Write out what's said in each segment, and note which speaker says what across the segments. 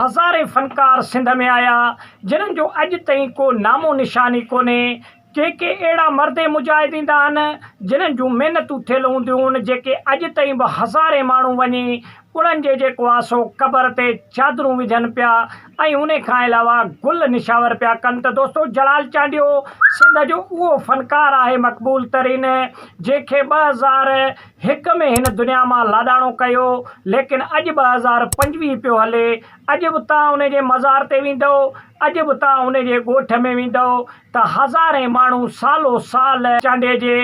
Speaker 1: हज़ारे फनकार सिंध में आया जिन्हनि जो अॼु ताईं को नामो निशानी कोन्हे। जेके अहिड़ा मर्द मुजाहिदीन आहिनि जिन्हनि जूं महिनतूं थियल हूंदियूं आहिनि, जेके अॼु ताईं बि हज़ारे माण्हू वञी उन्हनि जे जेको आहे सो क़बर ते चादरूं विझनि पिया ऐं उन खां अलावा गुल निशावर पिया कनि। त दोस्तो, जलाल चांडियो सिंध जो उहो फ़नकार आहे मक़बूल तरीन, जंहिंखे 2001 में हिन दुनिया मां लाॾाणो कयो, लेकिन अॼु 2025 पियो हले। अॼु बि तव्हां उन जे मज़ार ते वेंदव, अॼु बि तव्हां उन जे ॻोठ में वेंदव त हज़ारे माण्हू सालो साल चांडे जे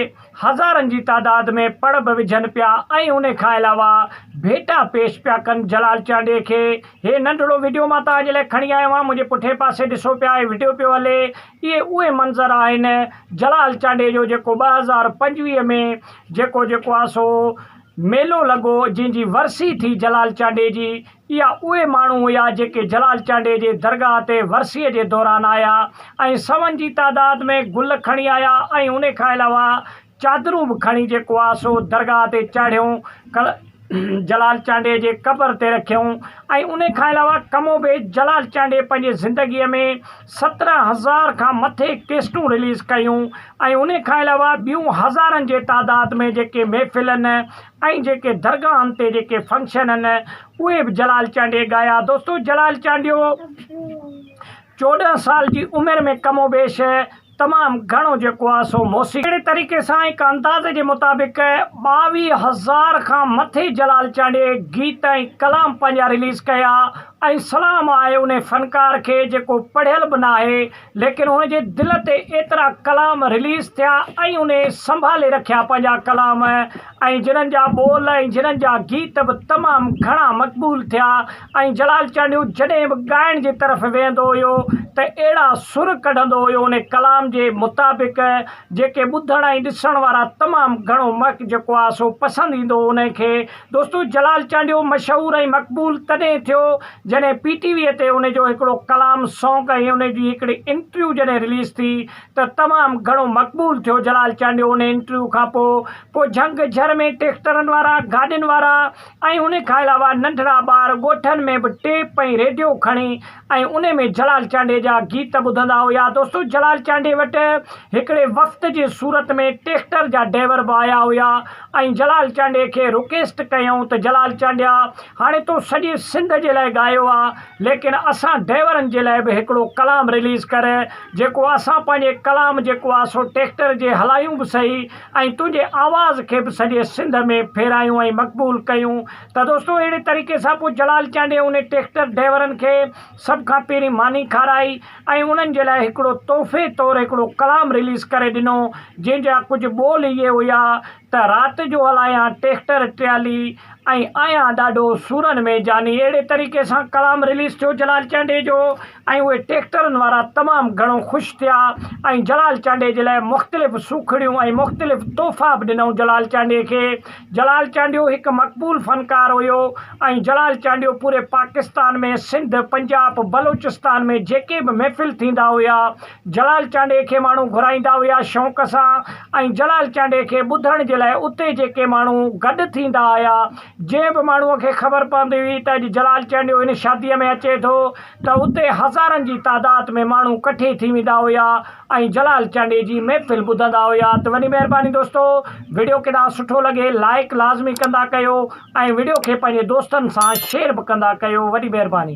Speaker 1: हज़ारनि जी तादाद में पड़ब विझनि पिया ऐं उन खां अलावा भेटा पेश पिया कनि जलाल चांडे खे। हे नंढड़ो वीडियो मां तव्हांजे लाइ खणी आयो आहियां। मुंहिंजे पुठे पासे ॾिसो पिया, वीडियो पियो हले। इहे उहे मंज़र आहिनि जलाल चांडे जो जेको 2025 में जेको आहे सो मेलो लॻो, जंहिंजी वरसी थी जलाल चांडे जी। इहा उहे माण्हू हुआ जेके जलाल चांडे जे दरगाह ते वरसीअ जे दौरान आया ऐं सवनि जी तादाद में गुल खणी आया ऐं उन खां अलावा चादरूं बि खणी जेको आहे सो दरगाह ते चाढ़ियूं, जलाल चांडे जे क़बर ते रखियूं। ऐं उन खां अलावा कमोबेश जलाल चांडे पंहिंजे ज़िंदगीअ में 17,000 खां मथे केस्टूं रिलीज़ कयूं ऐं उन खां अलावा ॿियूं हज़ारनि जे तादाद में जेके महफ़िल आहिनि ऐं जेके दरगाहनि ते जेके फंक्शन आहिनि उहे बि जलाल चांडे ॻाया। दोस्तो, जलाल चांडियो 14 साल जी उमिरि में कमोबेश तमामु घणो जेको आहे सो मौसीक़ी अहिड़े तरीक़े सां हिकु अंदाज़े जे मुताबिक़ 22,000 खां मथे जलाल चांडे गीत ऐं कलाम पंहिंजा रिलीज़ कया ऐं सलाम आहे उन फ़नकार खे जेको पढ़ियल बि न आहे, लेकिन उनजे दिलि ते एतिरा कलाम रिलीज़ थिया ऐं उन संभाले रखिया पंहिंजा कलाम ऐं जिन्हनि जा ॿोल ऐं जिन्हनि जा गीत बि तमामु घणा मक़बूल थिया। ऐं जलाल चांडियो जॾहिं बि ॻाइण जी तरफ़ वेंदो हुयो त अहिड़ा सुर कढंदो हुयो उन कलाम जे मुताबिक़, जेके ॿुधण ऐं ॾिसण वारा तमामु घणो जेको आहे सो पसंदि ईंदो उनखे। दोस्तो, जलाल चांडियो मशहूरु ऐं मक़बूल तॾहिं थियो जॾहिं PTV ते उनजो हिकिड़ो कलाम सॉन्ग ऐं उनजी हिकिड़ी इंटरव्यू जॾहिं रिलीज़ थी त तमामु घणो मक़बूल थियो जलाल चांडियो। उन इंटरव्यू खां पोइ झंग झर में ट्रैक्टरनि वारा, गाॾियुनि वारा ऐं उन खां अलावा नंढड़ा ॿार ॻोठनि में बि टेप ऐं रेडियो खणी ऐं उन में जलाल चांडे जा गीत ॿुधंदा हुआ। दोस्तो, जलाल चांडे वटि हिकिड़े वक़्त जे सूरत में ट्रैक्टर जा ड्राइवर बि आया हुआ ऐं जलाल चांडे खे रिक्वेस्ट कयूं त जलाल चांडिया, हाणे तो सॼे सिंध जे लाइ ॻायो आहे, लेकिन असां ड्राइवरनि जे लाइ बि हिकिड़ो कलाम रिलीज़ कर, जेको असां पंहिंजे कलाम जेको आहे सो ट्रैक्टर जे हलायूं बि सही ऐं तुंहिंजे आवाज़ खे बि सॼे सिंध में फेरायूं ऐं मक़बूल कयूं। त दोस्तो, अहिड़े तरीक़े सां पोइ जलाल चांडे उन ट्रैक्टर ड्राइवरनि खे सभ खां पहिरीं मानी खाराई ऐं उन्हनि जे लाइ हिकिड़ो तोहफ़े तौरु हिकिड़ो कलाम रिलीज़ करे ॾिनो, जंहिंजा कुझु ॿोल इहे हुआ त राति जो हलायां ट्रैक्टर ट्राली ऐं आहियां ॾाढो सूरनि में जानी। अहिड़े तरीक़े सां कलाम रिलीज़ थियो जलाल चांडे जो ऐं उहे ट्रैक्टरनि वारा तमामु घणो ख़ुशि थिया ऐं जलाल चांडे जे लाइ मुख़्तलिफ़ सूखड़ियूं ऐं मुख़्तलिफ़ तोहफ़ा बि ॾिनऊं जलाल चांडे खे। जलाल चांडियो हिकु मक़बूल फ़नकार हुयो ऐं जलाल चांडियो पूरे पाकिस्तान में, सिंध, पंजाब, बलोचिस्तान में जेके बि महफ़िल थींदा हुआ, जलाल चांडे खे माण्हू घुराईंदा हुआ शौक़ सां ऐं जलाल चांडे खे ॿुधण जे लाइ उते जेके माण्हू गॾु थींदा हुआ, जंहिं बि माण्हूअ खे ख़बर पवंदी हुई त अॼु जलाल चांडियो हिन शादीअ में अचे थो त उते हज़ारनि जी तादाद में माण्हू इकठे थी वेंदा हुआ ऐं जलाल चांडे जी महफ़िल ॿुधंदा हुआ। त वॾी महिरबानी दोस्तो, वीडियो केॾा सुठो लॻे लाइक लाज़मी कंदा कयो ऐं वीडियो खे पंहिंजे दोस्तनि सां शेयर बि कंदा कयो। वॾी महिरबानी।